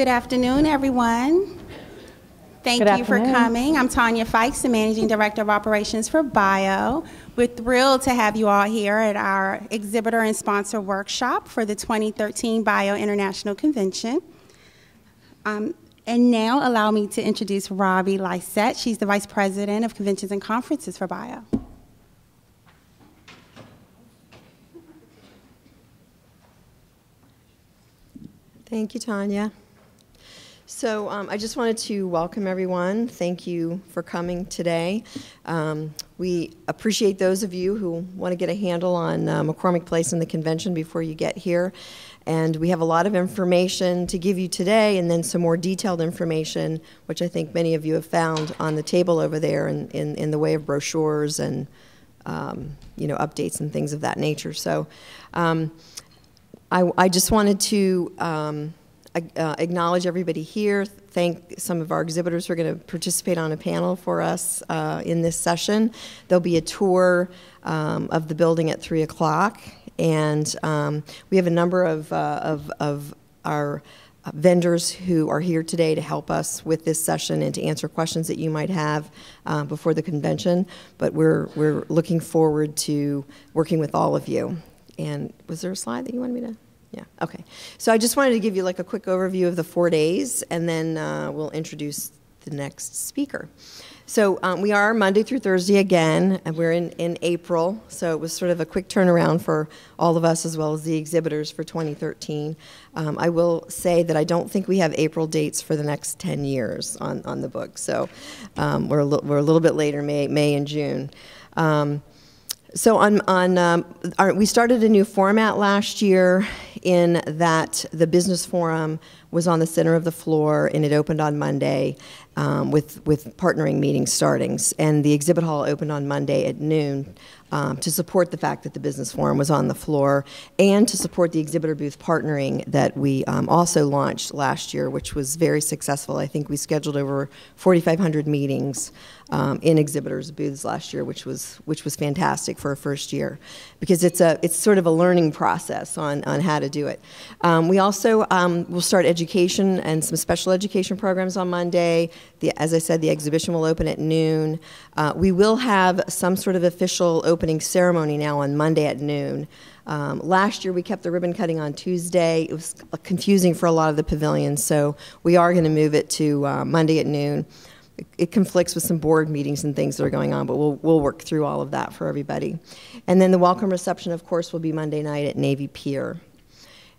Good afternoon, everyone. Thank you for coming. I'm Tanya Fikes, the Managing Director of Operations for BIO. We're thrilled to have you all here at our exhibitor and sponsor workshop for the 2013 BIO International Convention. And now allow me to introduce Robbie Lysette. She's the Vice President of Conventions and Conferences for BIO. Thank you, Tanya. So I just wanted to welcome everyone. Thank you for coming today. We appreciate those of you who want to get a handle on McCormick Place and the convention before you get here. And we have a lot of information to give you today, and then some more detailed information, which I think many of you have found on the table over there in the way of brochures and updates and things of that nature. So I just wanted to acknowledge everybody here, thank some of our exhibitors who are going to participate on a panel for us in this session. There'll be a tour of the building at 3 o'clock, and we have a number of our vendors who are here today to help us with this session and to answer questions that you might have before the convention, but we're looking forward to working with all of you. And was there a slide that you wanted me to? Yeah, okay. So I just wanted to give you like a quick overview of the 4 days, and then we'll introduce the next speaker. So we are Monday through Thursday again, and we're in April, so it was sort of a quick turnaround for all of us as well as the exhibitors for 2013. I will say that I don't think we have April dates for the next 10 years on the book, so we're a little bit later, May and June. So we started a new format last year in that the business forum was on the center of the floor, and it opened on Monday with partnering meetings starting. And the exhibit hall opened on Monday at noon to support the fact that the business forum was on the floor and to support the exhibitor booth partnering that we also launched last year, which was very successful. I think we scheduled over 4,500 meetings in exhibitors' booths last year, which was fantastic for a first year, because it's sort of a learning process on how to do it. We also will start education and some special education programs on Monday. As I said, the exhibition will open at noon. We will have some sort of official opening ceremony now on Monday at noon. Last year we kept the ribbon cutting on Tuesday. It was confusing for a lot of the pavilions, so we are going to move it to Monday at noon. It conflicts with some board meetings and things that are going on, but we'll work through all of that for everybody. And then the welcome reception, of course, will be Monday night at Navy Pier.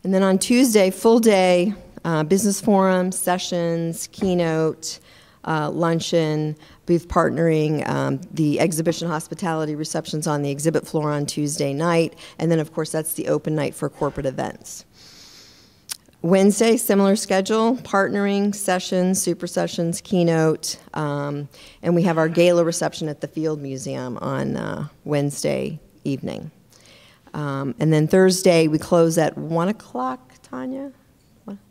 And then on Tuesday, full day, business forum, sessions, keynote, luncheon, booth partnering, the exhibition hospitality receptions on the exhibit floor on Tuesday night, and then, of course, that's the open night for corporate events. Wednesday, similar schedule, partnering, sessions, super sessions, keynote, and we have our gala reception at the Field Museum on Wednesday evening. And then Thursday, we close at 1 o'clock, Tanya?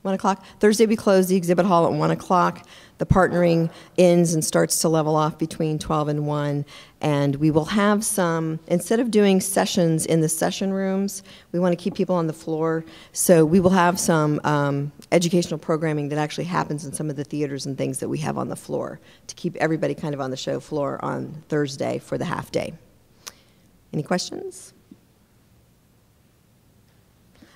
1 o'clock. Thursday, we close the exhibit hall at 1 o'clock. The partnering ends and starts to level off between 12 and 1. And we will have some, instead of doing sessions in the session rooms, we want to keep people on the floor. So we will have some educational programming that actually happens in some of the theaters and things that we have on the floor to keep everybody kind of on the show floor on Thursday for the half day. Any questions?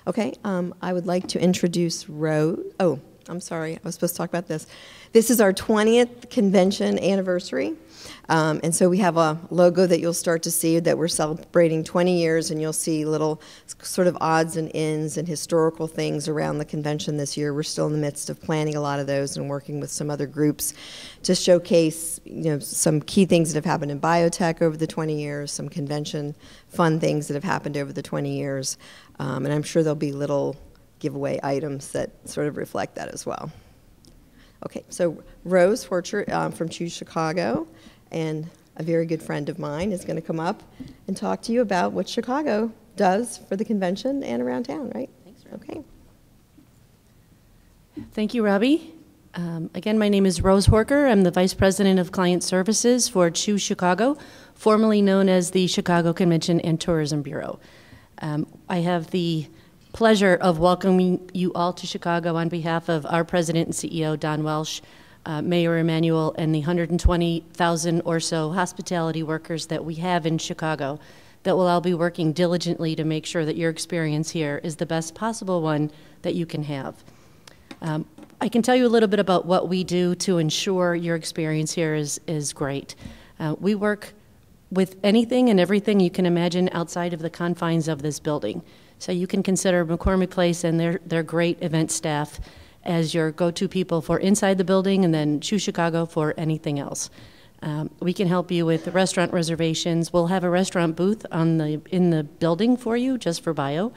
Okay, I would like to introduce Rose. Oh, I'm sorry, I was supposed to talk about this. This is our 20th convention anniversary, and so we have a logo that you'll start to see that we're celebrating 20 years, and you'll see little sort of odds and ends and historical things around the convention this year. We're still in the midst of planning a lot of those and working with some other groups to showcase, some key things that have happened in biotech over the 20 years, some convention fun things that have happened over the 20 years, and I'm sure there'll be little giveaway items that sort of reflect that as well. Okay, so Rose Horcher from Choose Chicago, and a very good friend of mine is going to come up and talk to you about what Chicago does for the convention and around town, right? Thanks, Robbie. Okay. Thank you, Robbie. Again, my name is Rose Horcher. I'm the Vice President of Client Services for Choose Chicago, formerly known as the Chicago Convention and Tourism Bureau. I have the pleasure of welcoming you all to Chicago on behalf of our President and CEO, Don Welsh, Mayor Emanuel, and the 120,000 or so hospitality workers that we have in Chicago that will all be working diligently to make sure that your experience here is the best possible one that you can have. I can tell you a little bit about what we do to ensure your experience here is great. We work with anything and everything you can imagine outside of the confines of this building. So you can consider McCormick Place and their great event staff as your go-to people for inside the building, and then Choose Chicago for anything else. We can help you with restaurant reservations. We'll have a restaurant booth in the building for you, just for bio.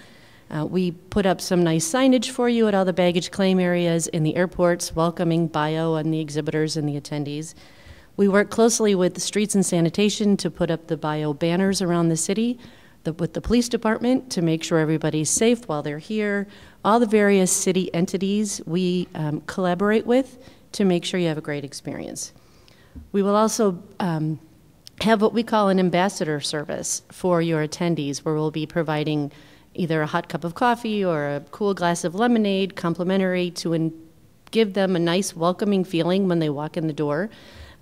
We put up some nice signage for you at all the baggage claim areas in the airports, welcoming bio and the exhibitors and the attendees. We work closely with the streets and sanitation to put up the bio banners around the city, with the police department to make sure everybody's safe while they're here. All the various city entities we collaborate with to make sure you have a great experience. We will also have what we call an ambassador service for your attendees, where we'll be providing either a hot cup of coffee or a cool glass of lemonade, complimentary, to give them a nice welcoming feeling when they walk in the door.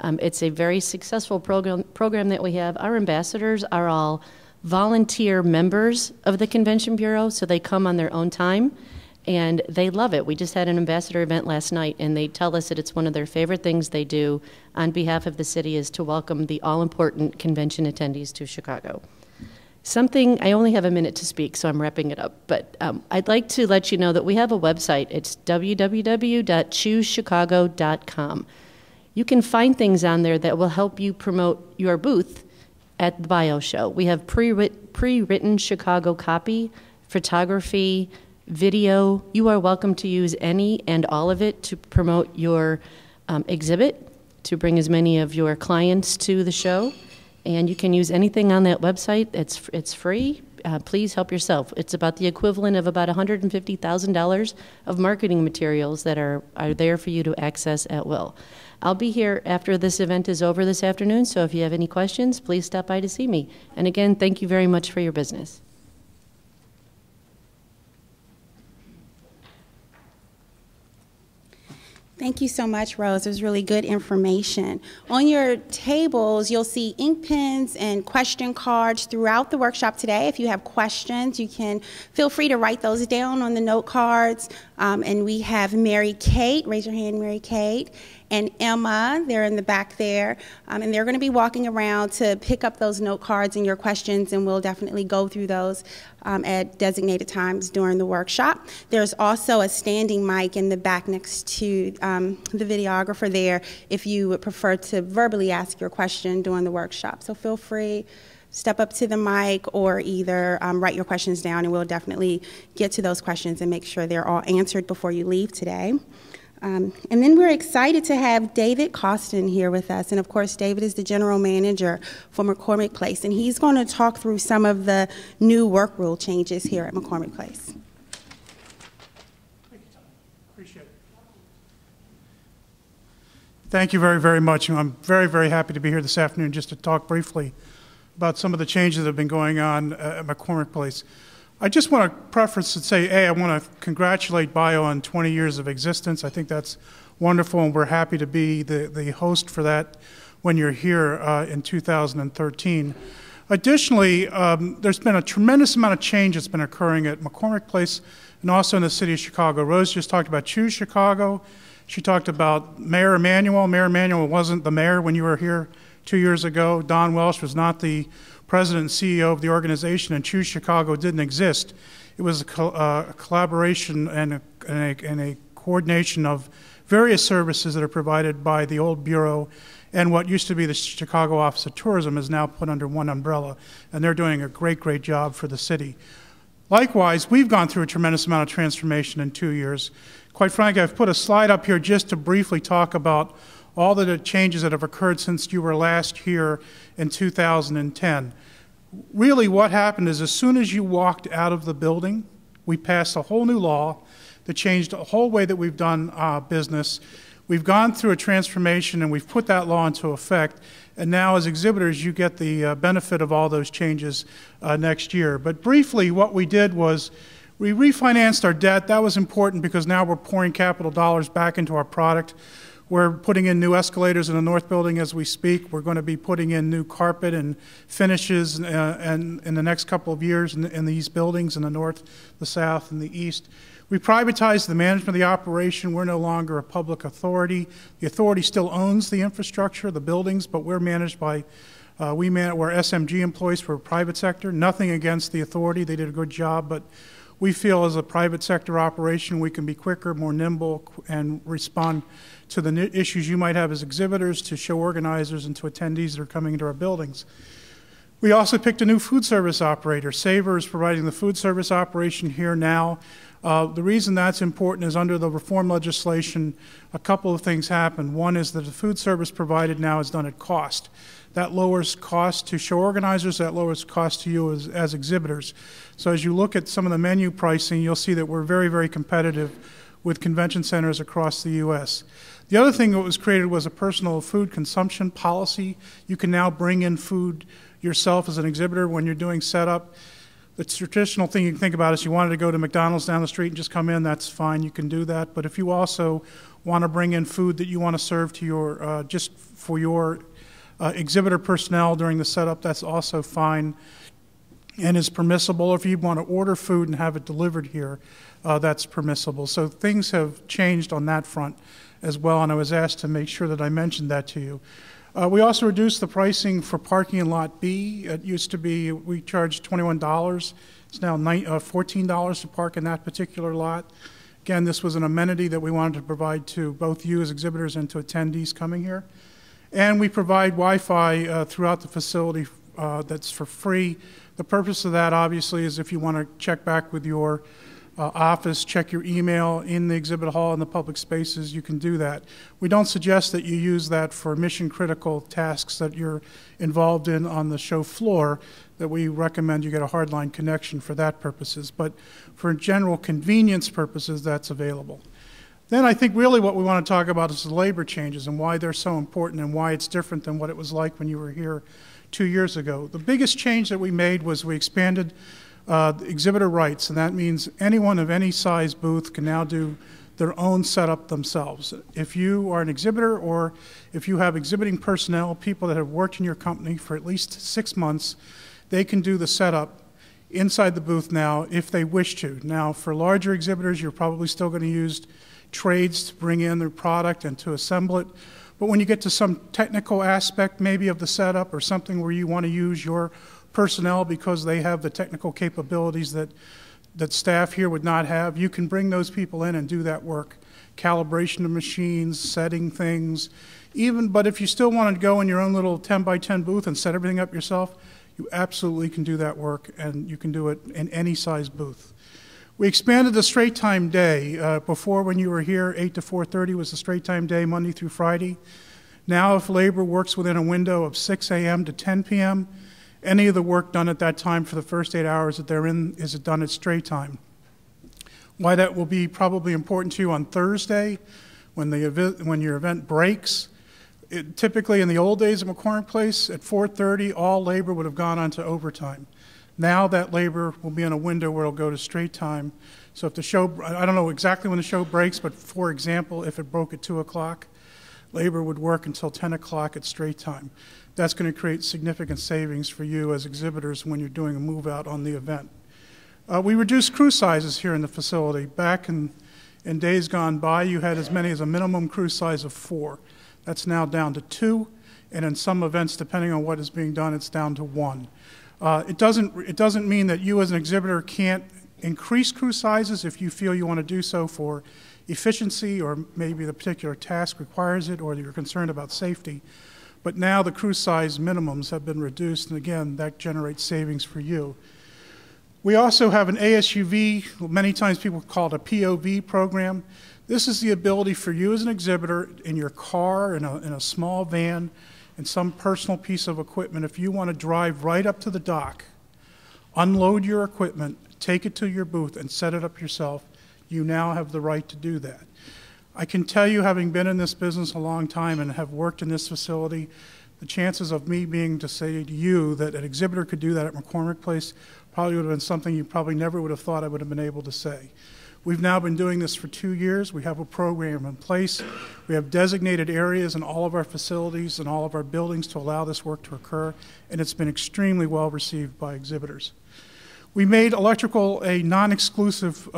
It's a very successful program that we have. Our ambassadors are all volunteer members of the Convention Bureau, so they come on their own time, and they love it. We just had an ambassador event last night, and they tell us that it's one of their favorite things they do on behalf of the city is to welcome the all-important convention attendees to Chicago. I only have a minute to speak, so I'm wrapping it up, but I'd like to let you know that we have a website. It's www.choosechicago.com. You can find things on there that will help you promote your booth at the bio show. We have pre-written Chicago copy, photography, video. You are welcome to use any and all of it to promote your exhibit, to bring as many of your clients to the show. And you can use anything on that website. It's free. Please help yourself. It's about the equivalent of about $150,000 of marketing materials that are there for you to access at will. I'll be here after this event is over this afternoon, so if you have any questions, please stop by to see me. And again, thank you very much for your business. Thank you so much, Rose. It was really good information. On your tables, you'll see ink pens and question cards throughout the workshop today. If you have questions, you can feel free to write those down on the note cards. And we have Mary Kate. Raise your hand, Mary Kate. And Emma, they're in the back there, and they're going to be walking around to pick up those note cards and your questions, and we'll definitely go through those at designated times during the workshop. There's also a standing mic in the back next to the videographer there if you would prefer to verbally ask your question during the workshop. So feel free, step up to the mic, or either write your questions down, and we'll definitely get to those questions and make sure they're all answered before you leave today. And then we're excited to have David Costin here with us. And of course, David is the general manager for McCormick Place. And he's going to talk through some of the new work rule changes here at McCormick Place. Thank you, Tom. Appreciate it. Thank you very, very much. I'm very, very happy to be here this afternoon just to talk briefly about some of the changes that have been going on at McCormick Place. I just want to preface and say, I want to congratulate Bio on 20 years of existence. I think that's wonderful, and we're happy to be the host for that when you're here in 2013. Additionally, there's been a tremendous amount of change that's been occurring at McCormick Place and also in the city of Chicago. Rose just talked about Choose Chicago. She talked about Mayor Emanuel. Mayor Emanuel wasn't the mayor when you were here 2 years ago. Don Welsh was not the president and CEO of the organization, and Choose Chicago didn't exist. It was a collaboration and a coordination of various services that are provided by the old Bureau, and what used to be the Chicago Office of Tourism is now put under one umbrella, and they're doing a great, great job for the city. Likewise, we've gone through a tremendous amount of transformation in 2 years. Quite frankly, I've put a slide up here just to briefly talk about all the changes that have occurred since you were last here in 2010. Really what happened is as soon as you walked out of the building, we passed a whole new law that changed the whole way that we've done business. We've gone through a transformation and we've put that law into effect, and now as exhibitors you get the benefit of all those changes next year. But briefly what we did was We refinanced our debt. That was important because now we're pouring capital dollars back into our product. We're putting in new escalators in the north building as we speak. We're going to be putting in new carpet and finishes and in the next couple of years in these buildings in the north, the south, and the east. We privatized the management of the operation. We're no longer a public authority. The authority still owns the infrastructure, the buildings, but we're managed by, we're SMG employees for a private sector. Nothing against the authority. They did a good job, but we feel as a private sector operation, we can be quicker, more nimble, and respond to the issues you might have as exhibitors, to show organizers, and to attendees that are coming into our buildings. We also picked a new food service operator. Savor is providing the food service operation here now. The reason that's important is under the reform legislation, a couple of things happen. One is that the food service provided now is done at cost. That lowers cost to show organizers, that lowers cost to you as exhibitors. So as you look at some of the menu pricing, you'll see that we're very, very competitive with convention centers across the U.S. The other thing that was created was a personal food consumption policy. You can now bring in food yourself as an exhibitor when you're doing setup. The traditional thing you can think about is you wanted to go to McDonald's down the street and just come in, that's fine, you can do that. But if you also want to bring in food that you want to serve to your, just for your exhibitor personnel during the setup, that's also fine and is permissible. If you want to order food and have it delivered here, that's permissible. So things have changed on that front as well, and I was asked to make sure that I mentioned that to you. We also reduced the pricing for parking in Lot B. It used to be, we charged $21. It's now $14 to park in that particular lot. Again, this was an amenity that we wanted to provide to both you as exhibitors and to attendees coming here. And we provide Wi-Fi throughout the facility that's for free. The purpose of that, obviously, is if you want to check back with your office, check your email in the exhibit hall and the public spaces, you can do that. We don't suggest that you use that for mission-critical tasks that you're involved in on the show floor, that we recommend you get a hardline connection for that purposes. But for general convenience purposes, that's available. Then I think really what we want to talk about is the labor changes and why they're so important and why it's different than what it was like when you were here 2 years ago. The biggest change that we made was we expanded exhibitor rights, and that means anyone of any size booth can now do their own setup themselves. If you are an exhibitor or if you have exhibiting personnel, people that have worked in your company for at least 6 months, they can do the setup inside the booth now if they wish to. Now, for larger exhibitors, you're probably still going to use trades to bring in their product and to assemble it. But when you get to some technical aspect maybe of the setup or something where you want to use your personnel because they have the technical capabilities that staff here would not have, you can bring those people in and do that work. Calibration of machines, setting things, but if you still want to go in your own little 10 by 10 booth and set everything up yourself, you absolutely can do that work, and you can do it in any size booth. We expanded the straight time day. Before, when you were here, 8 to 4:30 was the straight time day, Monday through Friday. Now, if labor works within a window of 6 a.m. to 10 p.m., any of the work done at that time for the first 8 hours that they're in is done at straight time. Why that will be probably important to you on Thursday when your event breaks. Typically in the old days of McCormick Place, at 4:30, all labor would have gone on to overtime. Now that labor will be in a window where it'll go to straight time. So if the show, I don't know exactly when the show breaks, but for example, if it broke at 2 o'clock, labor would work until 10 o'clock at straight time. That's going to create significant savings for you as exhibitors when you're doing a move out on the event. We reduced crew sizes here in the facility. Back in days gone by, you had as many as a minimum crew size of 4. That's now down to 2, and in some events, depending on what is being done, it's down to 1. It doesn't mean that you as an exhibitor can't increase crew sizes if you feel you want to do so for efficiency or maybe the particular task requires it or you're concerned about safety. But now the crew size minimums have been reduced, and again, that generates savings for you. We also have an ASUV, many times people call it a POV program. This is the ability for you as an exhibitor in your car, in a small van, in some personal piece of equipment, if you want to drive right up to the dock, unload your equipment, take it to your booth, and set it up yourself, you now have the right to do that. I can tell you, having been in this business a long time and have worked in this facility, the chances of me being to say to you that an exhibitor could do that at McCormick Place probably would have been something you probably never would have thought I would have been able to say. We've now been doing this for 2 years. We have a program in place. We have designated areas in all of our facilities and all of our buildings to allow this work to occur, and it's been extremely well received by exhibitors. We made electrical a non-exclusive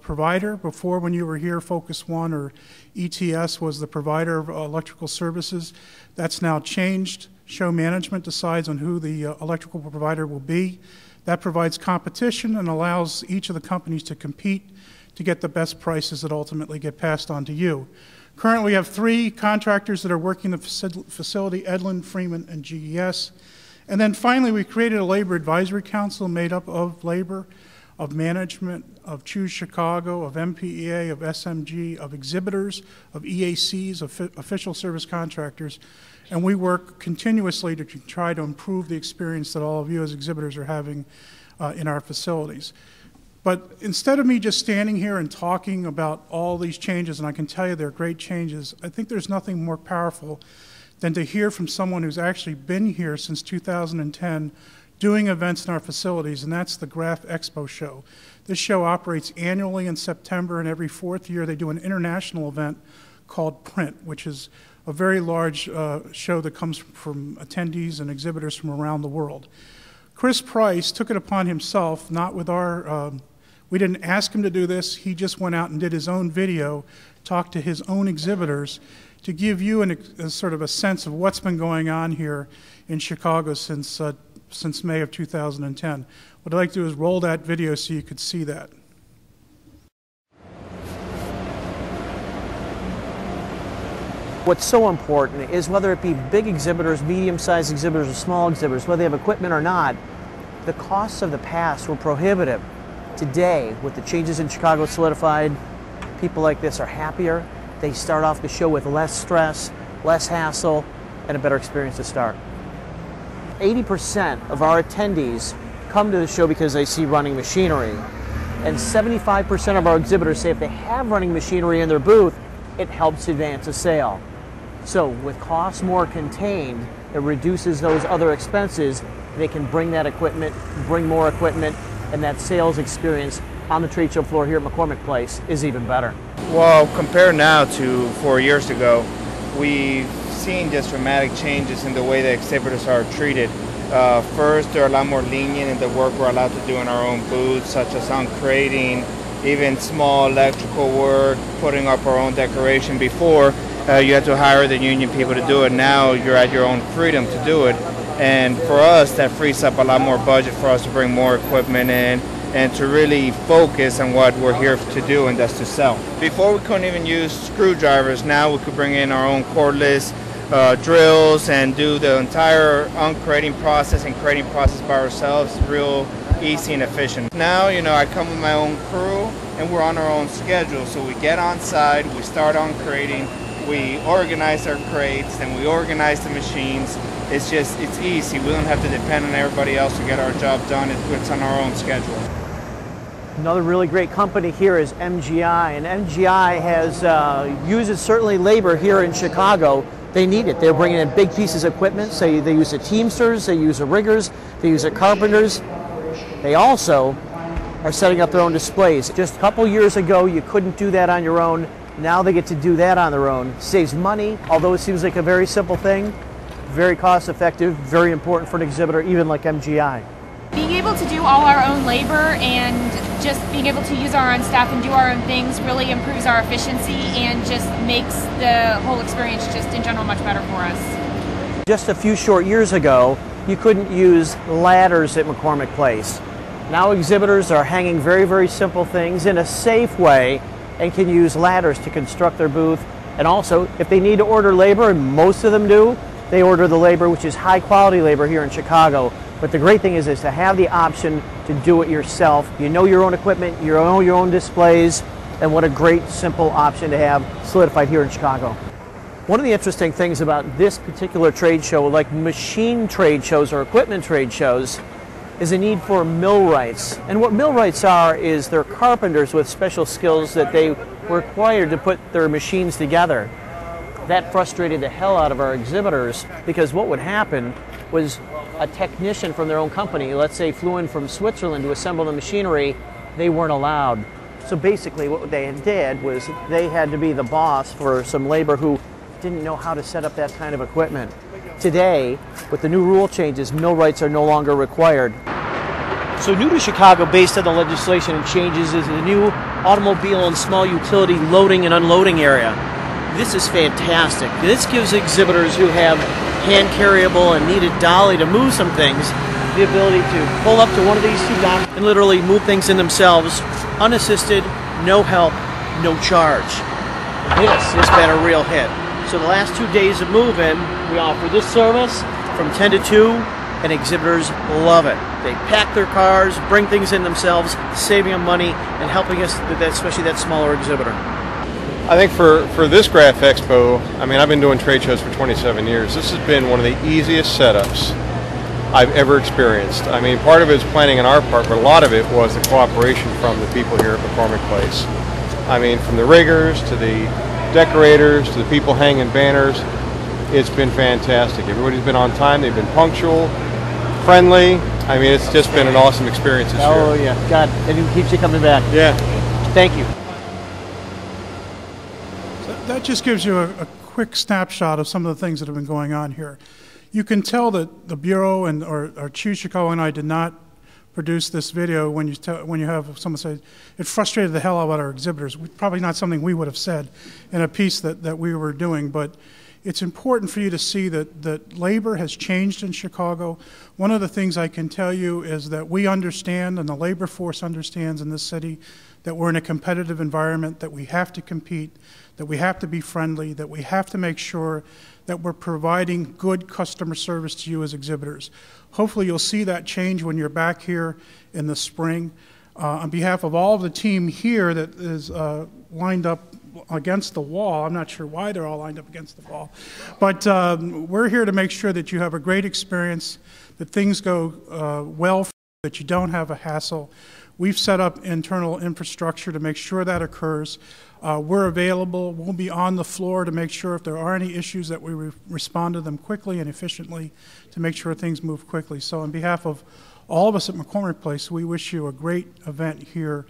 provider. Before, when you were here, Focus One or ETS was the provider of electrical services. That's now changed. Show management decides on who the electrical provider will be. That provides competition and allows each of the companies to compete to get the best prices that ultimately get passed on to you. Currently, we have 3 contractors that are working the facility, Edlin, Freeman, and GES. And then finally, we created a labor advisory council made up of labor, of management, of Choose Chicago, of MPEA, of SMG, of exhibitors, of EACs, of official service contractors. And we work continuously to try to improve the experience that all of you as exhibitors are having in our facilities. But instead of me just standing here and talking about all these changes, and I can tell you they're great changes, I think there's nothing more powerful than to hear from someone who's actually been here since 2010 doing events in our facilities, and that's the Graph Expo show. This show operates annually in September, and every 4th year they do an international event called Print, which is a very large show that comes from attendees and exhibitors from around the world. Chris Price took it upon himself, not with our, we didn't ask him to do this, he just went out and did his own video, talked to his own exhibitors to give you a sort of a sense of what's been going on here in Chicago since May of 2010. What I'd like to do is roll that video so you could see that. What's so important is whether it be big exhibitors, medium-sized exhibitors, or small exhibitors, whether they have equipment or not, the costs of the past were prohibitive. Today, with the changes in Chicago solidified, people like this are happier. They start off the show with less stress, less hassle, and a better experience to start. 80% of our attendees come to the show because they see running machinery. And 75% of our exhibitors say if they have running machinery in their booth, it helps advance a sale. So with costs more contained, it reduces those other expenses. They can bring that equipment, bring more equipment, and that sales experience on the trade show floor here at McCormick Place is even better. Well, compared now to 4 years ago, we've seen just dramatic changes in the way that exhibitors are treated. First, they're a lot more lenient in the work we're allowed to do in our own booths, such as uncrating, even small electrical work, putting up our own decoration. Before, you had to hire the union people to do it. Now you're at your own freedom to do it. And for us, that frees up a lot more budget for us to bring more equipment in and to really focus on what we're here to do, and that's to sell. Before, we couldn't even use screwdrivers. Now we could bring in our own cordless drills and do the entire uncrating process and crating process by ourselves, real easy and efficient. Now, I come with my own crew and we're on our own schedule. So we get on site, we start uncrating, we organize our crates, then we organize the machines. It's easy. We don't have to depend on everybody else to get our job done. It's on our own schedule. Another really great company here is MGI, and MGI has uses certainly labor here in Chicago. They need it. They're bringing in big pieces of equipment. So they use the Teamsters, they use the riggers, they use the carpenters. They also are setting up their own displays. Just a couple years ago, you couldn't do that on your own. Now they get to do that on their own. Saves money, although it seems like a very simple thing. Very cost effective, very important for an exhibitor, even like MGI. Being able to do all our own labor and just being able to use our own staff and do our own things really improves our efficiency and just makes the whole experience just in general much better for us. Just a few short years ago, you couldn't use ladders at McCormick Place. Now exhibitors are hanging very, very simple things in a safe way and can use ladders to construct their booth. And also, if they need to order labor, and most of them do, they order the labor, which is high quality labor here in Chicago. But the great thing is to have the option to do it yourself. You know your own equipment, you know your own displays, and what a great simple option to have solidified here in Chicago. One of the interesting things about this particular trade show, like machine trade shows or equipment trade shows, is a need for millwrights. And what millwrights are is they're carpenters with special skills that they were required to put their machines together. That frustrated the hell out of our exhibitors, because what would happen was a technician from their own company, let's say flew in from Switzerland to assemble the machinery, they weren't allowed. So basically what they did was they had to be the boss for some labor who didn't know how to set up that kind of equipment. Today, with the new rule changes, millwrights are no longer required. So new to Chicago, based on the legislation and changes, is the new automobile and small utility loading and unloading area. This is fantastic. This gives exhibitors who have hand-carryable and need a dolly to move some things the ability to pull up to one of these two docks and literally move things in themselves, unassisted, no help, no charge. This has been a real hit. So the last 2 days of move-in, we offer this service from 10 to 2, and exhibitors love it. They pack their cars, bring things in themselves, saving them money, and helping us with that, especially that smaller exhibitor. I think for this Graph Expo, I mean, I've been doing trade shows for 27 years. This has been one of the easiest setups I've ever experienced. I mean, part of it is planning on our part, but a lot of it was the cooperation from the people here at McCormick Place. I mean, from the riggers to the decorators to the people hanging banners, it's been fantastic. Everybody's been on time, they've been punctual, friendly. I mean, it's just been an awesome experience this year. Oh yeah, God, and it keeps you coming back. Yeah. Thank you. So that just gives you a quick snapshot of some of the things that have been going on here. You can tell that the Bureau and or Choose Chicago and I did not produce this video when you have someone say it frustrated the hell out of our exhibitors. Probably not something we would have said in a piece that we were doing, but it's important for you to see that labor has changed in Chicago. One of the things I can tell you is that we understand, and the labor force understands in this city, that we're in a competitive environment, that we have to compete, that we have to be friendly, that we have to make sure that we're providing good customer service to you as exhibitors. Hopefully you'll see that change when you're back here in the spring. On behalf of all of the team here that is lined up against the wall, I'm not sure why they're all lined up against the wall, but we're here to make sure that you have a great experience, that things go well, that you don't have a hassle. We've set up internal infrastructure to make sure that occurs. We're available. We'll be on the floor to make sure if there are any issues that we respond to them quickly and efficiently to make sure things move quickly. So on behalf of all of us at McCormick Place, we wish you a great event here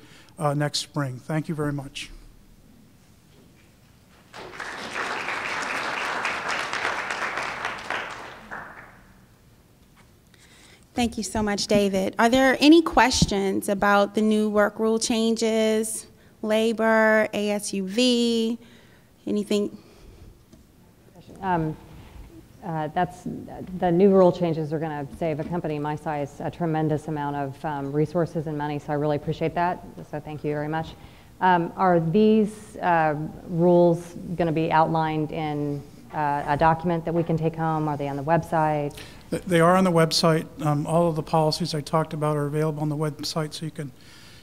next spring. Thank you very much. Thank you so much, David. Are there any questions about the new work rule changes, labor, ASUV, anything? That's the new rule changes are going to save a company my size a tremendous amount of resources and money, so I really appreciate that. So thank you very much. Are these rules going to be outlined in a document that we can take home? Are they on the website? They are on the website. All of the policies I talked about are available on the website, so you can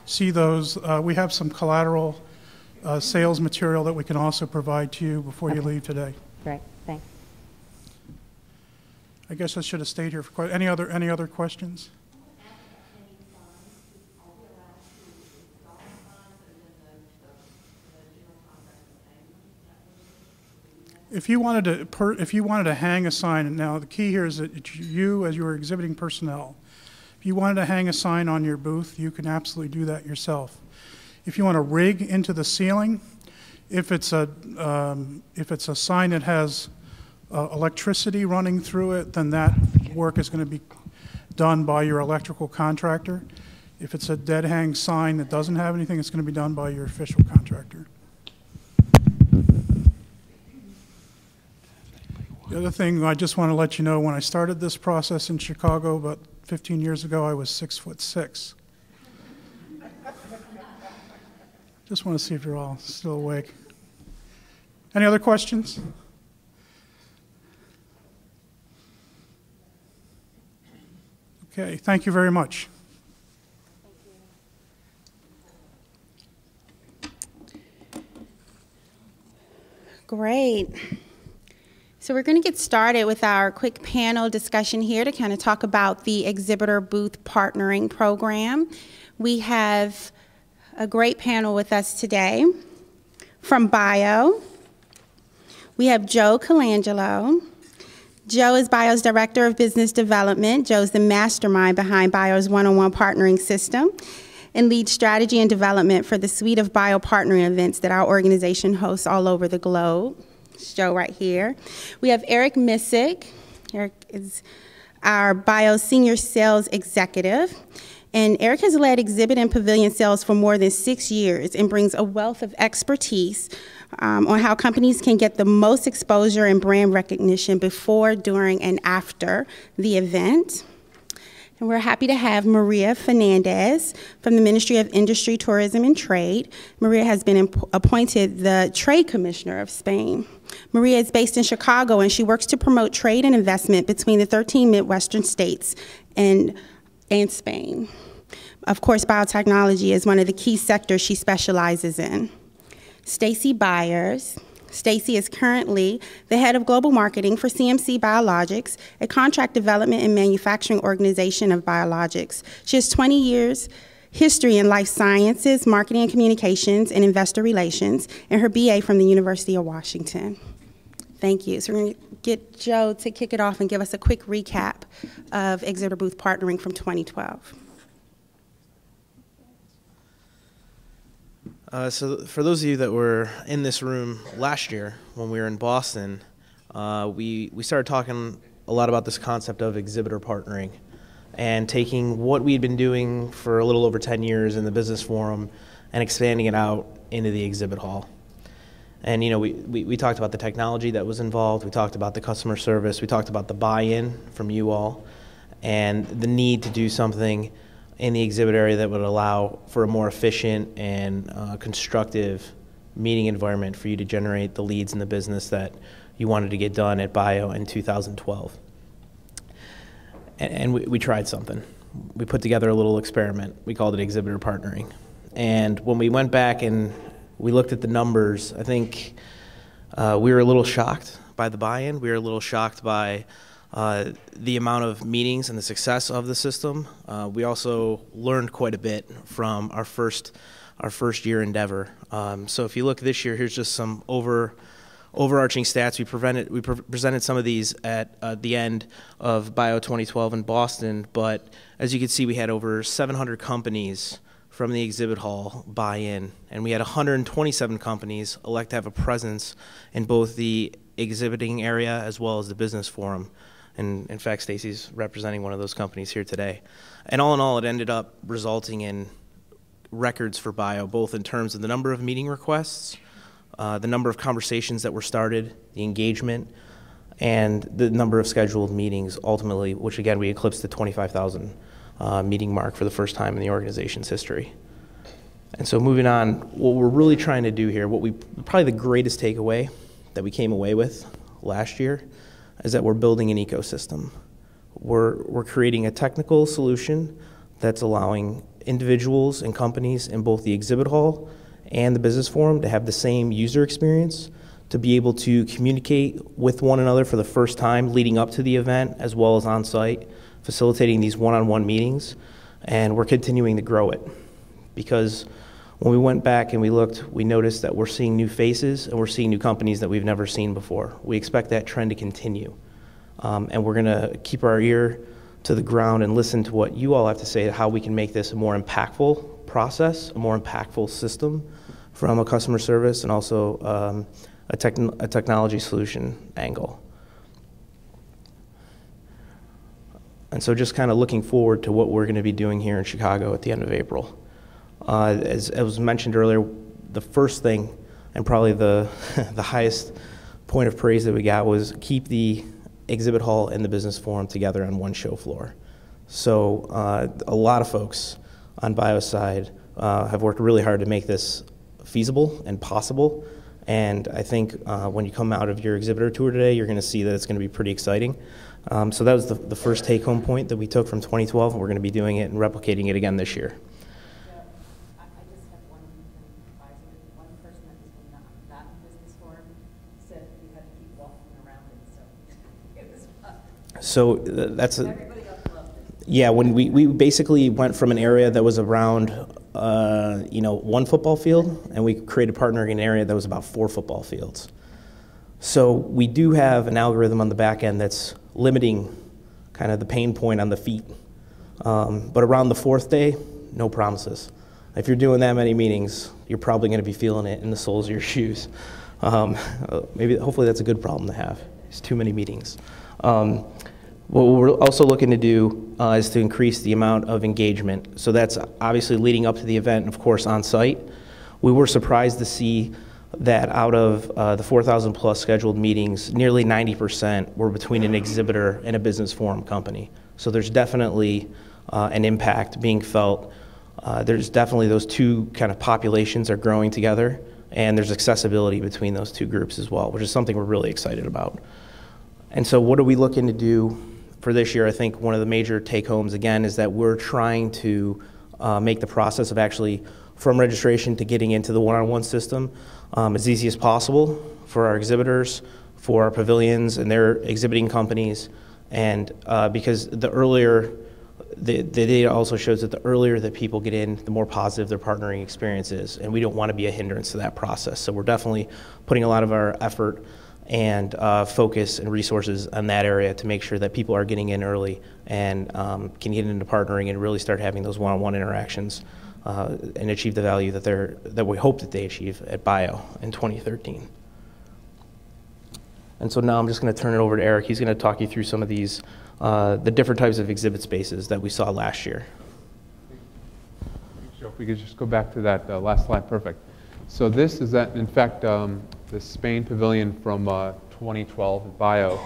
see those. We have some collateral sales material that we can also provide to you before you leave today. Great, thanks. I guess I should have stayed here for any other questions? If you wanted to hang a sign, and now the key here is that it's you as your exhibiting personnel. If you wanted to hang a sign on your booth, you can absolutely do that yourself. If you want to rig into the ceiling, if it's a sign that has electricity running through it, then that work is going to be done by your electrical contractor. If it's a dead hang sign that doesn't have anything, it's going to be done by your official contractor. The other thing I just want to let you know, when I started this process in Chicago about 15 years ago, I was 6'6". Just want to see if you're all still awake. Any other questions? Okay, thank you very much. Great. So we're going to get started with our quick panel discussion here to kind of talk about the exhibitor booth partnering program. We have a great panel with us today. From Bio, we have Joe Colangelo, Joe is BIO's Director of Business Development. Joe's the mastermind behind BIO's one-on-one partnering system and leads strategy and development for the suite of BIO partnering events that our organization hosts all over the globe. It's Joe right here. We have Eric Missick. Eric is our BIO Senior Sales Executive. And Eric has led exhibit and pavilion sales for more than 6 years and brings a wealth of expertise on how companies can get the most exposure and brand recognition before, during, and after the event. And we're happy to have Maria Fernandez from the Ministry of Industry, Tourism, and Trade. Maria has been appointed the Trade Commissioner of Spain. Maria is based in Chicago, and she works to promote trade and investment between the 13 Midwestern states and Spain. Of course, biotechnology is one of the key sectors she specializes in. Stacy Byers. Stacy is currently the head of global marketing for CMC Biologics, a contract development and manufacturing organization of biologics. She has 20 years history in life sciences, marketing and communications, and investor relations, and her BA from the University of Washington. Thank you. So we're going to get Joe to kick it off and give us a quick recap of Exhibitor Booth Partnering from 2012. So for those of you that were in this room last year when we were in Boston, we started talking a lot about this concept of exhibitor partnering and taking what we'd been doing for a little over 10 years in the business forum and expanding it out into the exhibit hall. And you know, we talked about the technology that was involved, we talked about the customer service, we talked about the buy-in from you all, and the need to do something in the exhibit area that would allow for a more efficient and constructive meeting environment for you to generate the leads in the business that you wanted to get done at BIO in 2012. And we tried something. We put together a little experiment. We called it Exhibitor Partnering. And when we went back and we looked at the numbers, I think we were a little shocked by the buy-in. We were a little shocked by the amount of meetings and the success of the system. We also learned quite a bit from our first year endeavor. So if you look this year, here's just some overarching stats. We presented some of these at the end of BIO 2012 in Boston, but as you can see, we had over 700 companies from the exhibit hall buy in, and we had 127 companies elect to have a presence in both the exhibiting area as well as the business forum. And in fact, Stacy's representing one of those companies here today. And all in all, it ended up resulting in records for BIO, both in terms of the number of meeting requests, the number of conversations that were started, the engagement, and the number of scheduled meetings ultimately, which again, we eclipsed the 25,000 meeting mark for the first time in the organization's history. And so moving on, what we're really trying to do here, probably the greatest takeaway that we came away with last year is that we're building an ecosystem. We're creating a technical solution that's allowing individuals and companies in both the exhibit hall and the business forum to have the same user experience, to be able to communicate with one another for the first time leading up to the event as well as on site, facilitating these one-on-one meetings, and we're continuing to grow it. Because when we went back and we looked, we noticed that we're seeing new faces and we're seeing new companies that we've never seen before. We expect that trend to continue. And we're gonna keep our ear to the ground and listen to what you all have to say, how we can make this a more impactful process, a more impactful system from a customer service and also a technology solution angle. And so just kind of looking forward to what we're gonna be doing here in Chicago at the end of April. As was mentioned earlier, the first thing and probably the highest point of praise that we got was keep the exhibit hall and the business forum together on one show floor. So a lot of folks on BIO's side have worked really hard to make this feasible and possible. And I think when you come out of your exhibitor tour today, you're going to see that it's going to be pretty exciting. So that was the first take-home point that we took from 2012, and we're going to be doing it and replicating it again this year. So that's yeah. When we basically went from an area that was around one football field, and we created partnering in an area that was about 4 football fields. So we do have an algorithm on the back end that's limiting kind of the pain point on the feet. But around the 4th day, no promises. If you're doing that many meetings, you're probably going to be feeling it in the soles of your shoes. Hopefully that's a good problem to have. It's too many meetings. What we're also looking to do is to increase the amount of engagement. So that's obviously leading up to the event, and of course on site. We were surprised to see that out of the 4,000 plus scheduled meetings, nearly 90% were between an exhibitor and a business forum company. So there's definitely an impact being felt. There's definitely those two kind of populations are growing together, and there's accessibility between those two groups as well, which is something we're really excited about. And so what are we looking to do for this year? I think one of the major take-homes, again, is that we're trying to make the process of actually from registration to getting into the one-on-one system as easy as possible for our exhibitors, for our pavilions and their exhibiting companies, and because the data also shows that the earlier that people get in, the more positive their partnering experience is, and we don't want to be a hindrance to that process. So we're definitely putting a lot of our effort and focus and resources on that area to make sure that people are getting in early and can get into partnering and really start having those one-on-one interactions and achieve the value that we hope that they achieve at BIO in 2013. And so now I'm just going to turn it over to Eric. He's going to talk you through some of these, the different types of exhibit spaces that we saw last year. So if we could just go back to that last slide, perfect. So this is that, in fact, the Spain pavilion from 2012 at BIO.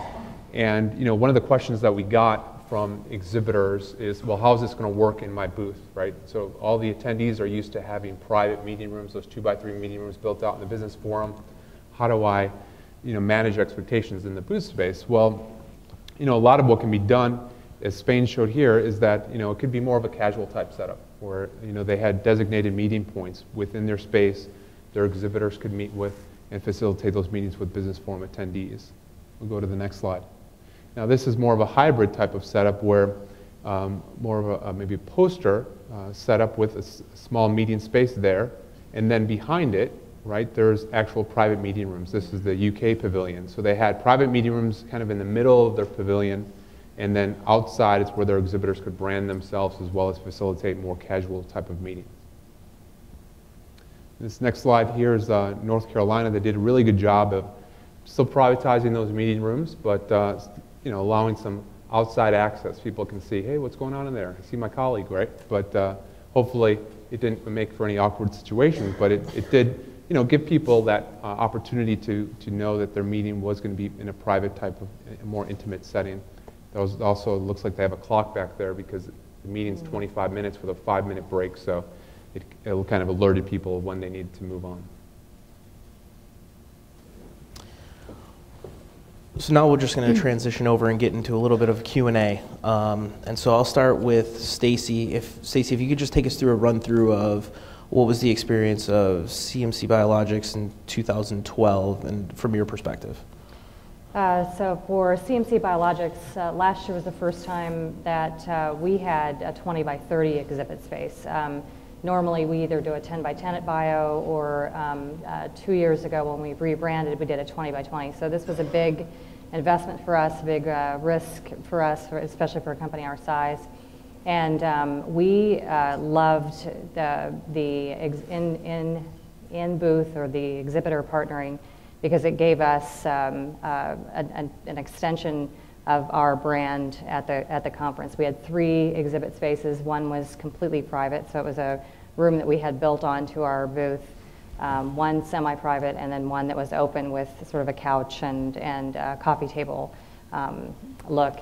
And one of the questions that we got from exhibitors is, well, how is this going to work in my booth, right? So all the attendees are used to having private meeting rooms, those 2x3 meeting rooms built out in the business forum. How do I, manage expectations in the booth space? Well, a lot of what can be done, as Spain showed here, is that, it could be more of a casual type setup where, they had designated meeting points within their space their exhibitors could meet with and facilitate those meetings with business forum attendees. We'll go to the next slide. Now this is more of a hybrid type of setup where more of a maybe a poster setup with a small meeting space there, and then behind it, right, there's actual private meeting rooms. This is the UK pavilion. So they had private meeting rooms kind of in the middle of their pavilion, and then outside it's where their exhibitors could brand themselves as well as facilitate more casual type of meetings. This next slide here is North Carolina. They did a really good job of still privatizing those meeting rooms, but allowing some outside access. People can see, hey, what's going on in there? I see my colleague, right? But hopefully it didn't make for any awkward situations, but it did give people that opportunity to know that their meeting was going to be in a private type of a more intimate setting. Those also looks like they have a clock back there because the meeting's 25 minutes with a 5-minute break, so it kind of alerted people when they needed to move on. So now we're just going to transition over and get into a little bit of Q&A. And so I'll start with Stacy. Stacy, if you could just take us through a run-through of what was the experience of CMC Biologics in 2012 and from your perspective. So for CMC Biologics, last year was the first time that we had a 20 by 30 exhibit space. Normally we either do a 10 by 10 at BIO or 2 years ago when we rebranded, we did a 20 by 20. So this was a big investment for us, a big risk for us, especially for a company our size. And we loved the in-booth or the exhibitor partnering because it gave us an extension of our brand at the conference. We had 3 exhibit spaces. One was completely private, so it was a room that we had built onto our booth. One semi-private, and then one that was open with sort of a couch and coffee table look.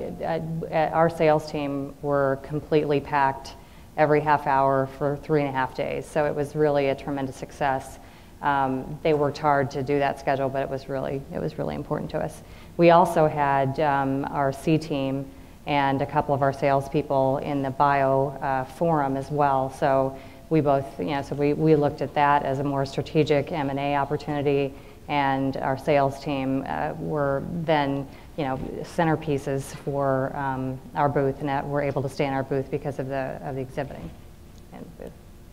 Our sales team were completely packed every half hour for 3.5 days, so it was really a tremendous success. They worked hard to do that schedule, but it was really important to us. We also had our C team and a couple of our salespeople in the BIO forum as well. So we both, so we looked at that as a more strategic M&A opportunity, and our sales team were then, centerpieces for our booth, and that we're able to stay in our booth because of the exhibiting in the booth.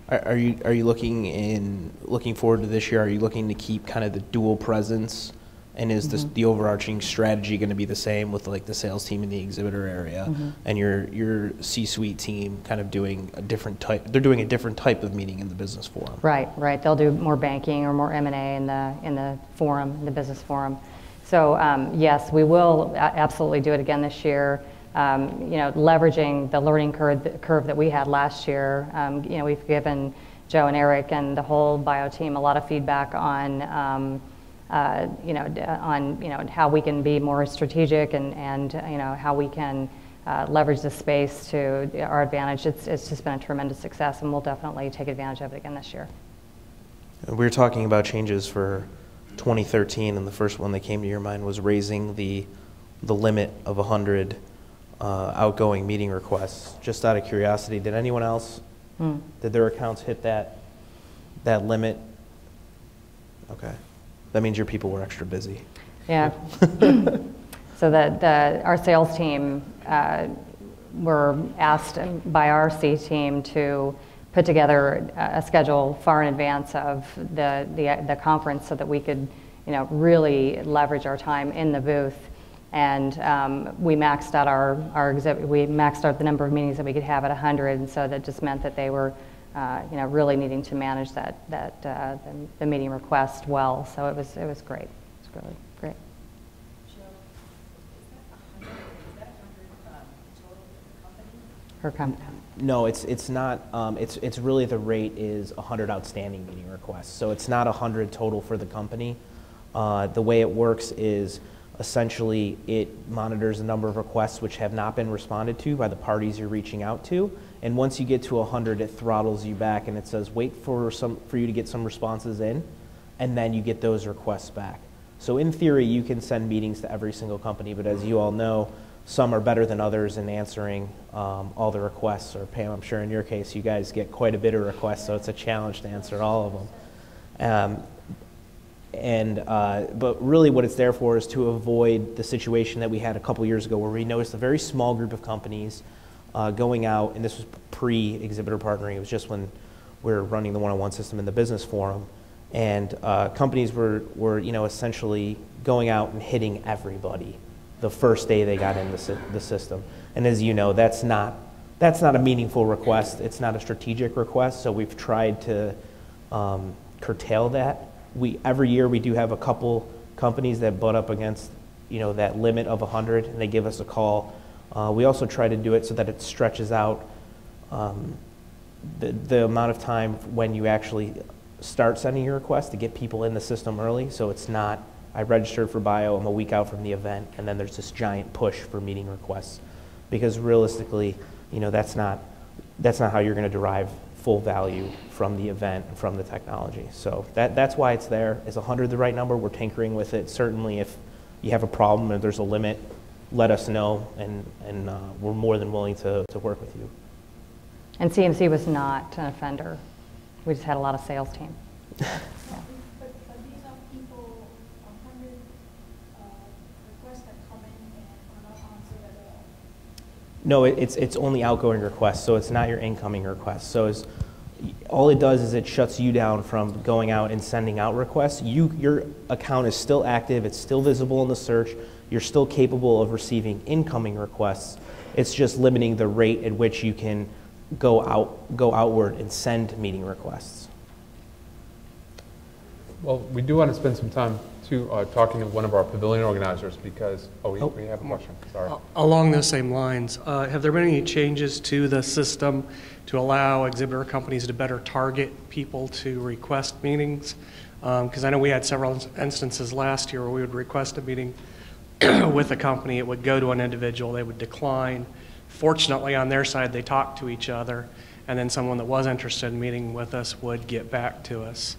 Are you looking forward to this year? Are you looking to keep kind of the dual presence And is the overarching strategy going to be the same with like the sales team in the exhibitor area, and your C-suite team kind of doing a different type? They're doing a different type of meeting in the business forum. Right. They'll do more banking or more M&A in the forum, in the business forum. So yes, we will absolutely do it again this year. Leveraging the learning curve that we had last year. We've given Joe and Eric and the whole bio team a lot of feedback on how we can be more strategic and how we can leverage the space to our advantage. It's just been a tremendous success, and we'll definitely take advantage of it again this year. We were talking about changes for 2013, and the first one that came to your mind was raising the limit of 100 outgoing meeting requests. Just out of curiosity, did anyone else, did their accounts hit that limit? Okay. That means your people were extra busy. Yeah. So our sales team were asked by our C team to put together a schedule far in advance of the conference so that we could really leverage our time in the booth. And we maxed out the number of meetings that we could have at 100, and so that just meant that they were really needing to manage the meeting request well. So it was great. It was really great. Her company. No, it's not. It's really the rate is 100 outstanding meeting requests. So it's not 100 total for the company. The way it works is essentially it monitors the number of requests which have not been responded to by the parties you're reaching out to. And once you get to 100, it throttles you back and it says, wait for you to get some responses in, and then you get those requests back. So in theory, you can send meetings to every single company, but as you all know, some are better than others in answering all the requests. Or Pam, I'm sure in your case, you guys get quite a bit of requests, so it's a challenge to answer all of them. But really what it's there for is to avoid the situation that we had a couple years ago where we noticed a very small group of companies going out, and this was pre-exhibitor partnering. It was just when we were running the one-on-one system in the business forum, and companies were essentially going out and hitting everybody the first day they got in the system. And as you know, that's not a meaningful request. It's not a strategic request. So we've tried to curtail that. Every year we do have a couple companies that butt up against that limit of 100, and they give us a call. We also try to do it so that it stretches out the amount of time when you actually start sending your request to get people in the system early. So it's not, I registered for bio, I'm a week out from the event, and then there's this giant push for meeting requests. Because realistically, that's not how you're going to derive full value from the event and from the technology. So that's why it's there. Is 100 the right number? We're tinkering with it. Certainly if you have a problem and there's a limit, let us know, and we're more than willing to work with you. And CMC was not an offender. We just had a lot of sales team. Yeah. But these are people, 100 requests that come in and are not answered at all. No, it's only outgoing requests, so it's not your incoming requests. So all it does is it shuts you down from going out and sending out requests. Your account is still active, it's still visible in the search, you're still capable of receiving incoming requests. It's just limiting the rate at which you can go outward and send meeting requests. Well, we do want to spend some time too talking to one of our pavilion organizers because, we have a question, sorry. Along those same lines, have there been any changes to the system to allow exhibitor companies to better target people to request meetings? Because I know we had several instances last year where we would request a meeting with a company, it would go to an individual, they would decline. Fortunately, on their side, they talked to each other, and then someone that was interested in meeting with us would get back to us.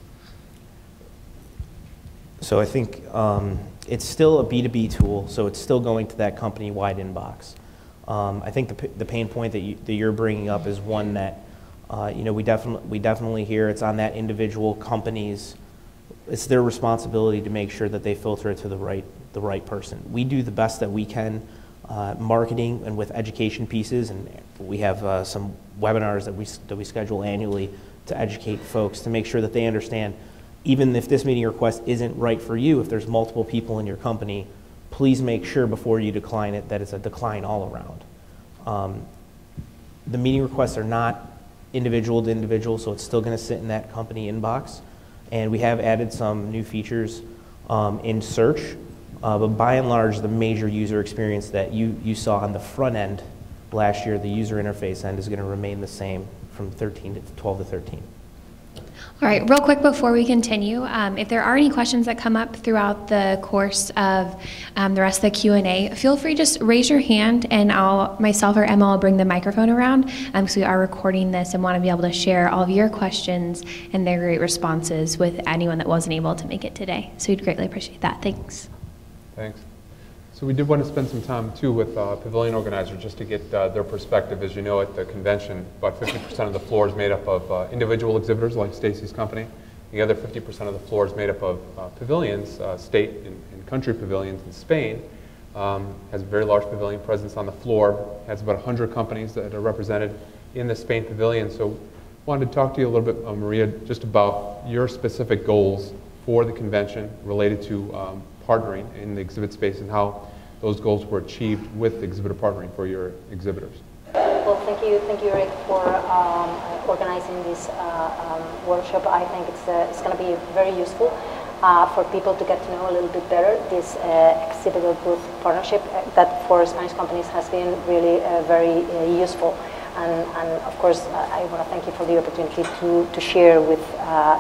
So I think it's still a B2B tool, so it's still going to that company-wide inbox. I think the pain point that you're bringing up is one that we definitely hear. It's on that individual company's. It's their responsibility to make sure that they filter it to the right person. We do the best that we can, marketing and with education pieces, and we have some webinars that we schedule annually to educate folks to make sure that they understand even if this meeting request isn't right for you, if there's multiple people in your company, please make sure before you decline it that it's a decline all around. The meeting requests are not individual to individual, so it's still going to sit in that company inbox. And we have added some new features in search, but by and large, the major user experience that you saw on the front end last year, the user interface end, is going to remain the same from 12 to 13. All right, real quick before we continue, if there are any questions that come up throughout the course of the rest of the Q&A, feel free to just raise your hand, and myself or Emma will bring the microphone around, because we are recording this and want to be able to share all of your questions and their great responses with anyone that wasn't able to make it today. So we'd greatly appreciate that. Thanks. Thanks. So we did want to spend some time too with pavilion organizers just to get their perspective. As you know, at the convention, about 50% of the floor is made up of individual exhibitors like Stacy's company. The other 50% of the floor is made up of pavilions, state and country pavilions in Spain. Has a very large pavilion presence on the floor, has about 100 companies that are represented in the Spain pavilion. So wanted to talk to you a little bit, Maria, just about your specific goals for the convention related to partnering in the exhibit space and how those goals were achieved with exhibitor partnering for your exhibitors. Well, thank you, Eric, for organizing this workshop. I think it's going to be very useful for people to get to know a little bit better this exhibitor booth partnership that for Spanish companies has been really very useful. And of course, I want to thank you for the opportunity to share with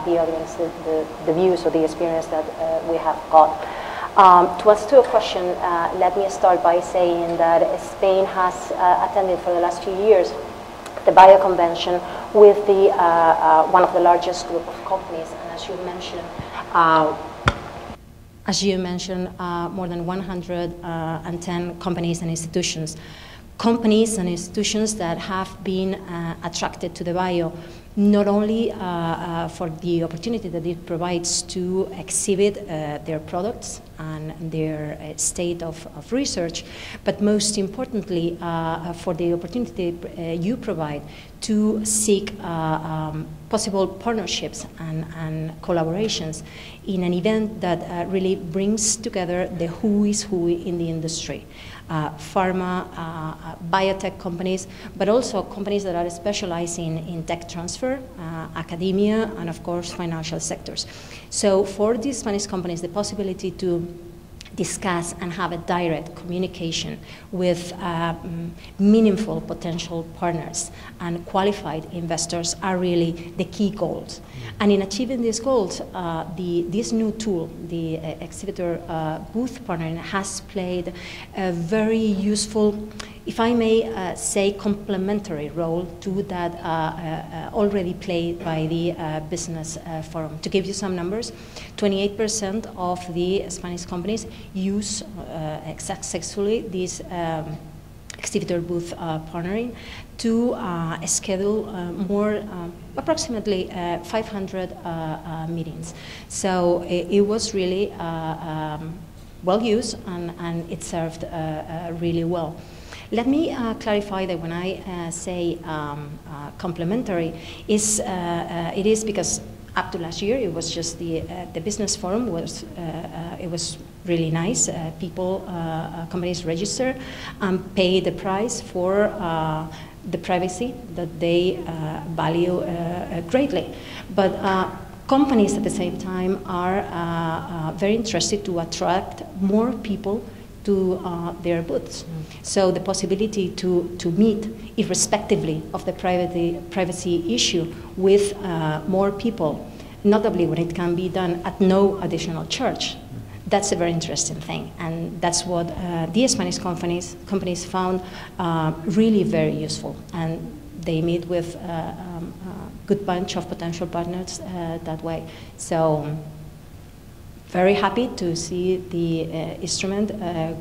the audience the views or the experience that we have got. To answer your question, let me start by saying that Spain has attended for the last few years the Bio Convention with one of the largest group of companies, and as you mentioned, more than 110 companies and institutions. Companies and institutions that have been attracted to the Bio, not only for the opportunity that it provides to exhibit their products and their state of research, but most importantly for the opportunity you provide to seek possible partnerships and collaborations in an event that really brings together the who is who in the industry. Pharma, biotech companies, but also companies that are specializing in tech transfer, academia, and of course financial sectors. So for these Spanish companies, the possibility to discuss and have a direct communication with meaningful potential partners and qualified investors are really the key goals. And in achieving these goals, this new tool, the Exhibitor booth partnering, has played a very useful, if I may say, complementary role to that already played by the Business Forum. To give you some numbers, 28% of the Spanish companies use successfully this Exhibitor booth partnering to schedule approximately 500 meetings. So it was really well used, and it served really well. Let me clarify that when I say complementary, it is because up to last year, it was just the Business Forum was it was really nice. Companies register and pay the price for the privacy that they value greatly. But companies at the same time are very interested to attract more people to their booths. So the possibility to meet, irrespectively of the privacy issue, with more people, notably when it can be done at no additional charge, that's a very interesting thing. And that's what the Spanish companies found really very useful. And they meet with a good bunch of potential partners that way. So very happy to see the instrument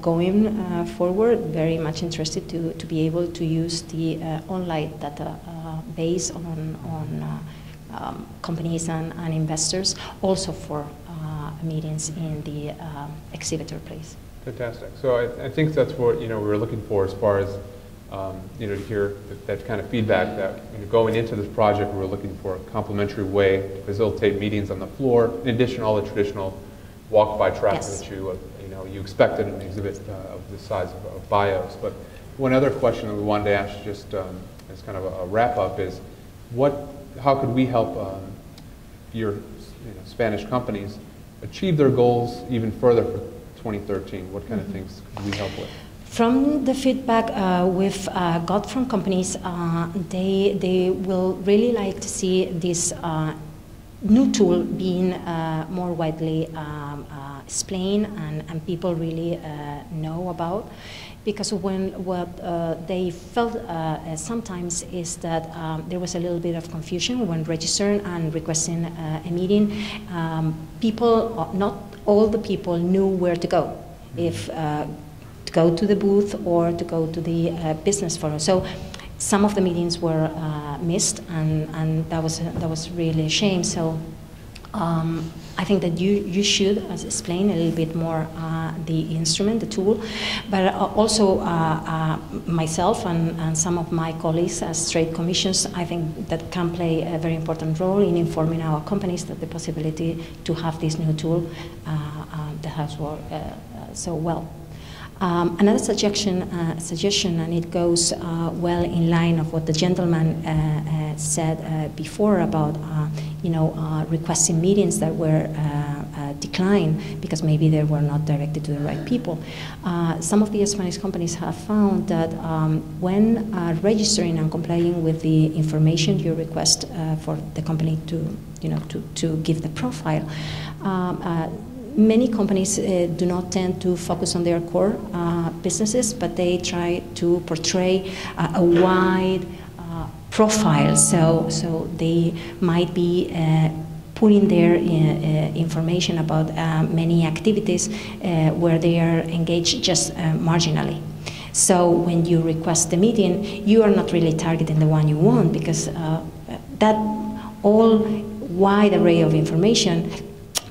going forward. Very much interested to be able to use the online data based on companies and investors, also for meetings in the Exhibitor place. Fantastic. So I think that's what we were looking for as far as you know, to hear that kind of feedback that, you know, going into this project, we were looking for a complementary way to facilitate meetings on the floor, in addition to all the traditional walk-by traffic that you expected in an exhibit of this size of bios. But one other question that we wanted to ask, just as kind of a wrap-up, is how could we help your Spanish companies achieve their goals even further for 2013? What kind of things could we help with? From the feedback we've got from companies, they will really like to see this new tool being more widely explained and people really know about. Because what they felt sometimes is that there was a little bit of confusion when registering and requesting a meeting. People, not all the people knew where to go. If to go to the booth or to go to the business forum. So some of the meetings were missed, and that was really a shame. So I think that you should explain a little bit more the instrument, the tool, but also myself and some of my colleagues as trade commissions, I think that can play a very important role in informing our companies that the possibility to have this new tool that has worked so well. Another suggestion, and it goes well in line of what the gentleman said before about, requesting meetings that were declined because maybe they were not directed to the right people. Some of the Spanish companies have found that when registering and complying with the information you request for the company to give the profile, many companies do not tend to focus on their core businesses, but they try to portray a wide profile. So they might be putting their information about many activities where they are engaged just marginally. So when you request the meeting, you are not really targeting the one you want, because that all wide array of information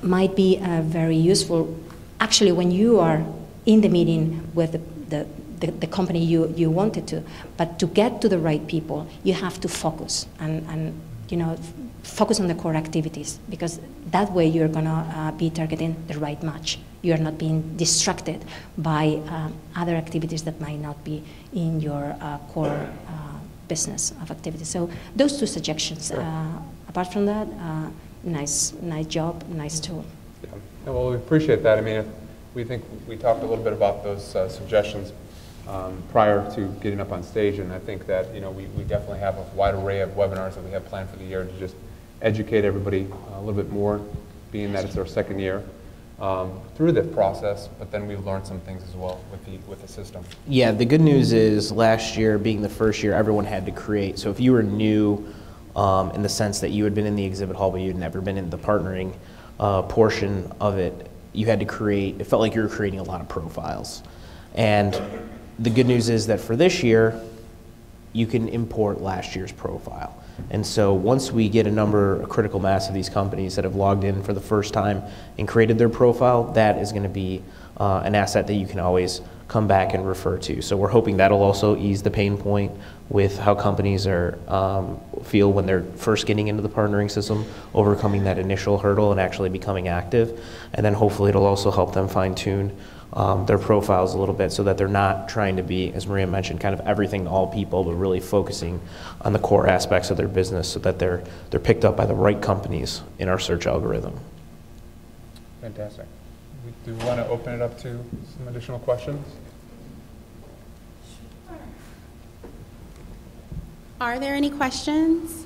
might be very useful actually when you are in the meeting with the company you wanted to. But to get to the right people, you have to focus and focus on the core activities, because that way you're going to be targeting the right match. You are not being distracted by other activities that might not be in your core business of activities. So those two suggestions. Apart from that, nice job, nice tool. Yeah. Well, we appreciate that. I mean, we think we talked a little bit about those suggestions prior to getting up on stage, and I think that we definitely have a wide array of webinars that we have planned for the year to just educate everybody a little bit more, being that it's our second year through the process. But then we've learned some things as well with the system. Yeah, the good news is last year being the first year, everyone had to create. So if you were new, in the sense that you had been in the exhibit hall but you'd never been in the partnering portion of it, you had to create, it felt like you were creating a lot of profiles. And the good news is that for this year, you can import last year's profile. And so once we get a critical mass of these companies that have logged in for the first time and created their profile, that is going to be an asset that you can always come back and refer to. So we're hoping that'll also ease the pain point with how companies feel when they're first getting into the partnering system, overcoming that initial hurdle and actually becoming active. And then hopefully it'll also help them fine-tune their profiles a little bit so that they're not trying to be, as Maria mentioned, kind of everything to all people, but really focusing on the core aspects of their business so that they're picked up by the right companies in our search algorithm. Fantastic. Do we want to open it up to some additional questions? Are there any questions?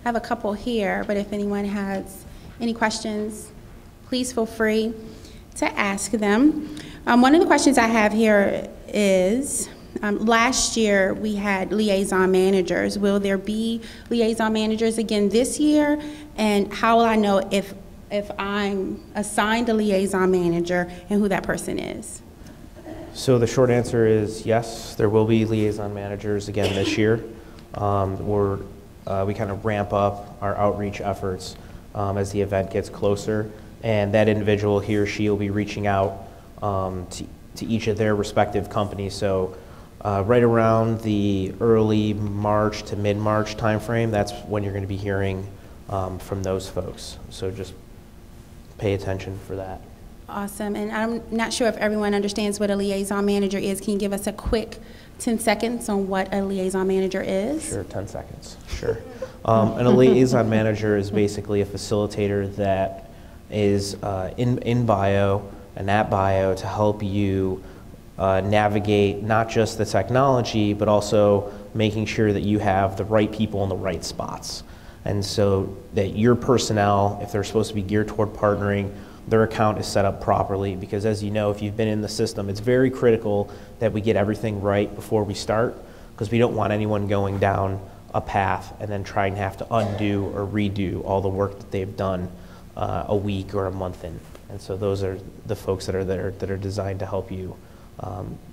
I have a couple here, but if anyone has any questions, please feel free to ask them. One of the questions I have here is, last year we had liaison managers. Will there be liaison managers again this year? And how will I know if I'm assigned a liaison manager and who that person is? So the short answer is yes, there will be liaison managers again this year. We kind of ramp up our outreach efforts as the event gets closer, and that individual, he or she, will be reaching out to each of their respective companies. So right around the early March to mid-March timeframe, that's when you're going to be hearing from those folks. So just pay attention for that. Awesome. And I'm not sure if everyone understands what a liaison manager is. Can you give us a quick 10 seconds on what a liaison manager is? Sure, 10 seconds. Sure. And a liaison manager is basically a facilitator that is in bio and at bio to help you navigate not just the technology, but also making sure that you have the right people in the right spots. And so that your personnel, if they're supposed to be geared toward partnering, their account is set up properly. Because as you know, if you've been in the system, it's very critical that we get everything right before we start, because we don't want anyone going down a path and then trying to have to undo or redo all the work that they've done a week or a month in. And so those are the folks that are there that are designed to help you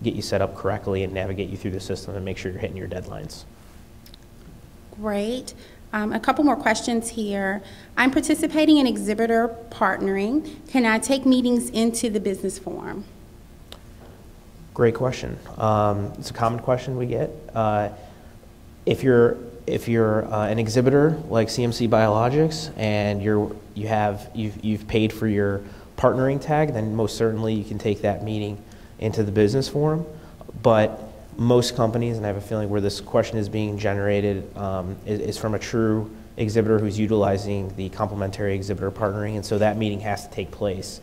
get you set up correctly and navigate you through the system and make sure you're hitting your deadlines. Great. A couple more questions here. I'm participating in Exhibitor partnering. Can I take meetings into the business forum? Great question. It's a common question we get. If you're an exhibitor like CMC Biologics and you've paid for your partnering tag, then most certainly you can take that meeting into the business forum. But most companies, and I have a feeling where this question is being generated, is from a true exhibitor who's utilizing the complementary exhibitor partnering, and so that meeting has to take place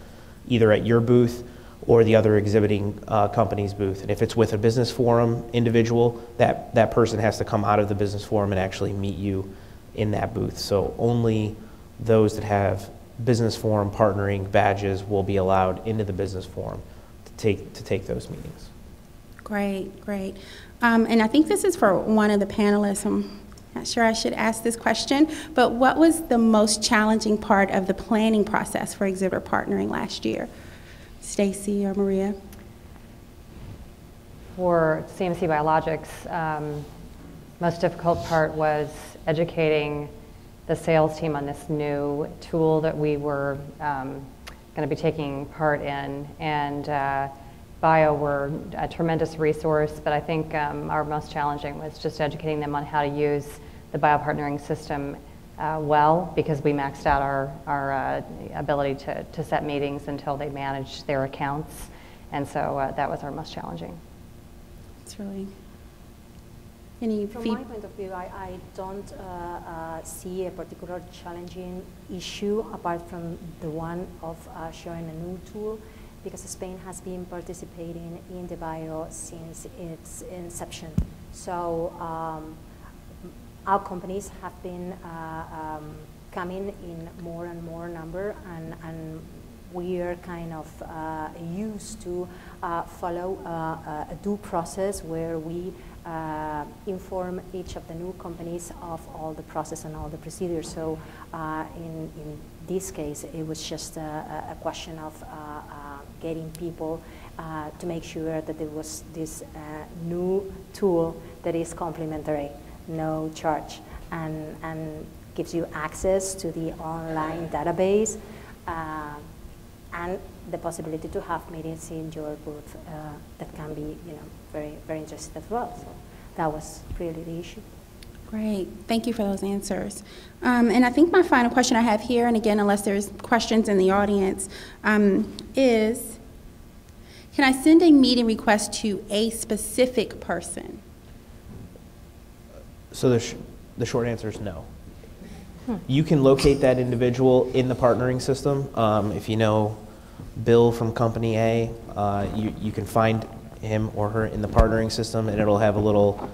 either at your booth or the other exhibiting company's booth. And if it's with a business forum individual, that person has to come out of the business forum and actually meet you in that booth. So only those that have business forum partnering badges will be allowed into the business forum to take those meetings. Great, great. And I think this is for one of the panelists. I'm not sure I should ask this question, but what was the most challenging part of the planning process for exhibitor partnering last year? Stacy or Maria? For CMC Biologics, most difficult part was educating the sales team on this new tool that we were going to be taking part in. And Bio were a tremendous resource, but I think our most challenging was just educating them on how to use the bio partnering system well, because we maxed out our ability to set meetings until they managed their accounts. And so that was our most challenging. It's really... From my point of view, I don't see a particular challenging issue apart from the one of showing a new tool, because Spain has been participating in the bio since its inception. So our companies have been coming in more and more number, and we are kind of used to follow a due process where we inform each of the new companies of all the process and all the procedures. So in this case, it was just a question of getting people to make sure that there was this new tool that is complimentary, no charge, and gives you access to the online database and the possibility to have meetings in your booth that can be, very, very interesting as well. So that was really the issue. Great. Thank you for those answers. And I think my final question I have here, and again, unless there's questions in the audience, is, can I send a meeting request to a specific person? So the short answer is no. You can locate that individual in the partnering system. If you know Bill from company A, you can find him or her in the partnering system, and it'll have a little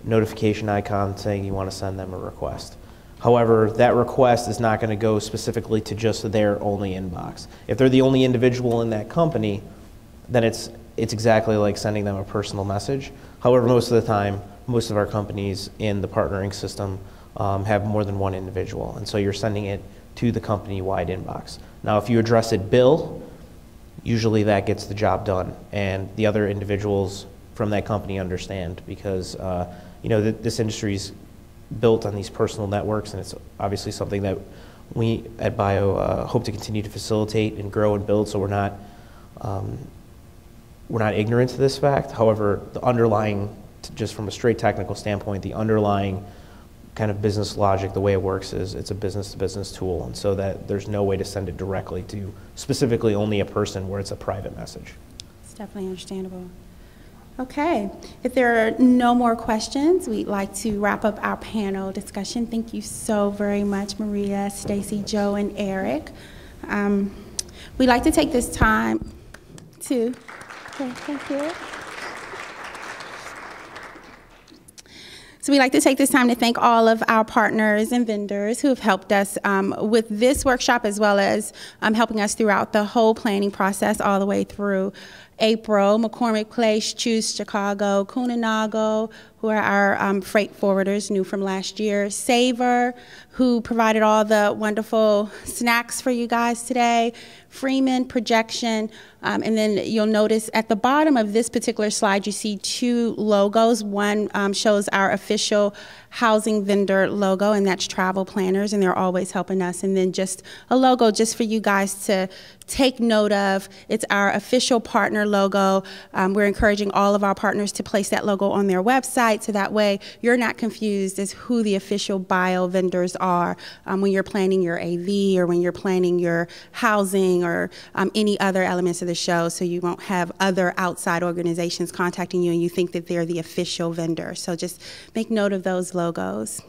notification icon saying you want to send them a request. However, that request is not going to go specifically to just their only inbox. If they're the only individual in that company, then it's exactly like sending them a personal message. However, most of the time, most of our companies in the partnering system have more than one individual, and so you're sending it to the company-wide inbox. Now, if you address it Bill, usually that gets the job done, and the other individuals from that company understand, because this industry's built on these personal networks, and it's obviously something that we at Bio hope to continue to facilitate and grow and build, so we're not we're not ignorant to this fact. However, the underlying, just from a straight technical standpoint, the underlying kind of business logic, the way it works is it's a business-to-business tool, and so that there's no way to send it directly to specifically only a person where it's a private message. It's definitely understandable. Okay, if there are no more questions, we'd like to wrap up our panel discussion. Thank you so very much, Maria, Stacy, Joe, and Eric. We'd like to take this time to, okay, thank you. So we'd like to take this time to thank all of our partners and vendors who have helped us with this workshop, as well as helping us throughout the whole planning process all the way through April. McCormick Place, Choose Chicago, Kuninago, who are our freight forwarders, new from last year, Savor, who provided all the wonderful snacks for you guys today, Freeman, Projection, and then you'll notice at the bottom of this particular slide you see two logos. One shows our official housing vendor logo, and that's Travel Planners, and they're always helping us. And then just a logo just for you guys to take note of. It's our official partner logo. We're encouraging all of our partners to place that logo on their website, so that way you're not confused as who the official bio vendors are when you're planning your AV or when you're planning your housing or any other elements of the show, so you won't have other outside organizations contacting you and you think that they're the official vendor. So just make note of those logos.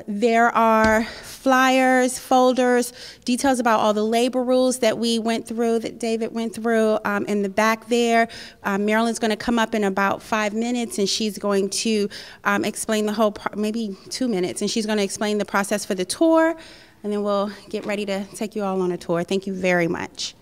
There are flyers, folders, details about all the labor rules that we went through, that David went through in the back there. Marilyn's going to come up in about 5 minutes, and she's going to explain the whole, maybe 2 minutes, and she's going to explain the process for the tour, and then we'll get ready to take you all on a tour. Thank you very much.